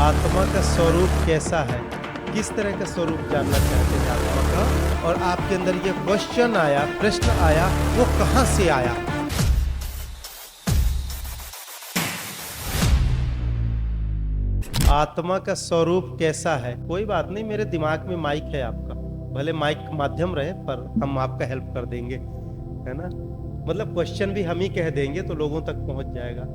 आत्मा का स्वरूप कैसा है? किस तरह का स्वरूप जानना चाहते हैं आत्मा का? और आपके अंदर ये क्वेश्चन आया, प्रश्न आया, वो कहाँ से आया? आत्मा का स्वरूप कैसा है? कोई बात नहीं, मेरे दिमाग में माइक है आपका, भले माइक माध्यम रहे पर हम आपका हेल्प कर देंगे, है ना? मतलब क्वेश्चन भी हम ही कह देंगे तो लोगों तक पहुंच जाएगा।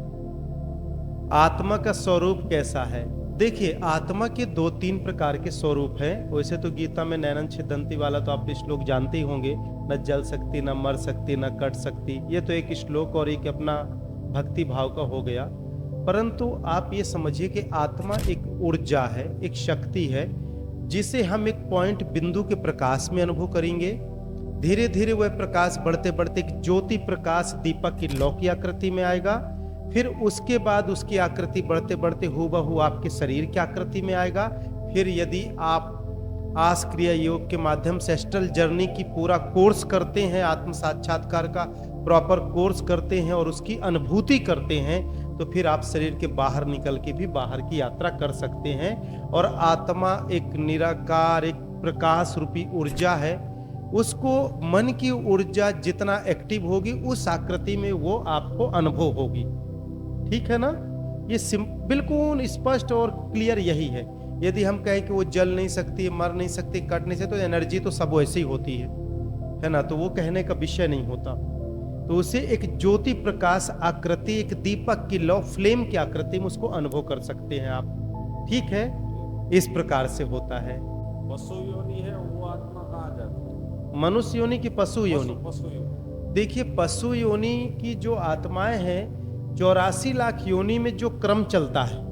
आत्मा का स्वरूप कैसा है? देखिए, आत्मा के 2-3 प्रकार के स्वरूप हैं। वैसे तो गीता में नैनन छिदन्ति वाला तो आप श्लोक जानते ही होंगे, न जल सकती, न मर सकती, न कट सकती। ये तो एक श्लोक और एक अपना भक्ति भाव का हो गया। परंतु आप ये समझिए कि आत्मा एक ऊर्जा है, एक शक्ति है, जिसे हम एक पॉइंट बिंदु के प्रकाश में अनुभव करेंगे। धीरे धीरे वह प्रकाश बढ़ते बढ़ते एक ज्योति प्रकाश दीपक की लौ की आकृति में आएगा। फिर उसके बाद उसकी आकृति बढ़ते बढ़ते हूबहू आपके शरीर की आकृति में आएगा। फिर यदि आप आस क्रिया योग के माध्यम से एस्ट्रल जर्नी की पूरा कोर्स करते हैं, आत्म साक्षात्कार का प्रॉपर कोर्स करते हैं और उसकी अनुभूति करते हैं, तो फिर आप शरीर के बाहर निकल के भी बाहर की यात्रा कर सकते हैं। और आत्मा एक निराकार, एक प्रकाश रूपी ऊर्जा है। उसको मन की ऊर्जा जितना एक्टिव होगी उस आकृति में वो आपको अनुभव होगी। ठीक है ना? ये बिल्कुल स्पष्ट और क्लियर यही है। यदि हम कहें कि वो जल नहीं सकती, मर नहीं सकती, कट नहीं सकती, तो एनर्जी तो सब वैसे ही होती है ना? तो वो कहने का विषय नहीं होता। तो उसे एक ज्योति प्रकाश आकृति, एक दीपक की लौ, फ्लेम की आकृति में उसको अनुभव कर सकते हैं आप। ठीक है? इस प्रकार से होता है। पशु योनि है वो आत्मा कहाँ जाती है? मनुष्य योनि की पशु योनि? पशु योनि। देखिए, पशु योनि की जो आत्माएं हैं, 84 लाख योनि में जो क्रम चलता है,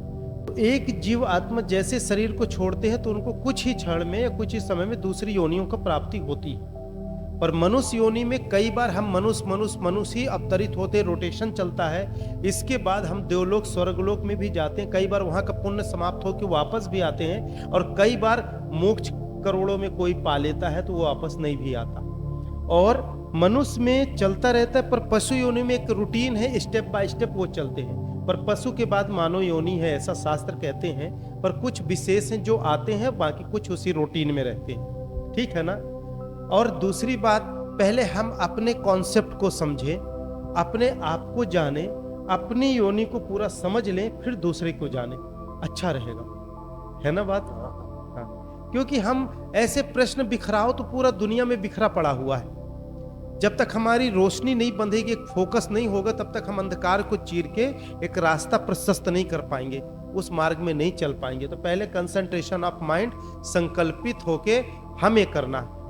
तो एक जीव आत्मा जैसे शरीर को छोड़ते हैं तो उनको कुछ ही क्षण में या कुछ ही समय में दूसरी योनियों का प्राप्ति होती है। पर मनुष्य योनि में कई बार हम मनुष्य ही अवतरित होते, रोटेशन चलता है। इसके बाद हम देवलोक स्वर्गलोक में भी जाते हैं। कई बार वहां का पुण्य समाप्त होकर वापस भी आते हैं, और कई बार मोक्ष करोड़ों में कोई पा लेता है तो वो वापस नहीं भी आता। और मनुष्य में चलता रहता है, पर पशु योनि में एक रूटीन है, स्टेप बाय स्टेप वो चलते हैं। पर पशु के बाद मानव योनि है, ऐसा शास्त्र कहते हैं। पर कुछ विशेष हैं जो आते हैं, बाकी कुछ उसी रूटीन में रहते हैं। ठीक है ना? और दूसरी बात, पहले हम अपने कॉन्सेप्ट को समझें, अपने आप को जाने, अपनी योनि को पूरा समझ लें, फिर दूसरे को जाने, अच्छा रहेगा। है ना बात? हाँ। क्योंकि हम ऐसे प्रश्न बिखराओ तो पूरा दुनिया में बिखरा पड़ा हुआ है। जब तक हमारी रोशनी नहीं बंधेगी, एक फोकस नहीं होगा, तब तक हम अंधकार को चीर के एक रास्ता प्रशस्त नहीं कर पाएंगे, उस मार्ग में नहीं चल पाएंगे। तो पहले कंसंट्रेशन ऑफ माइंड, संकल्पित होके हमें करना है।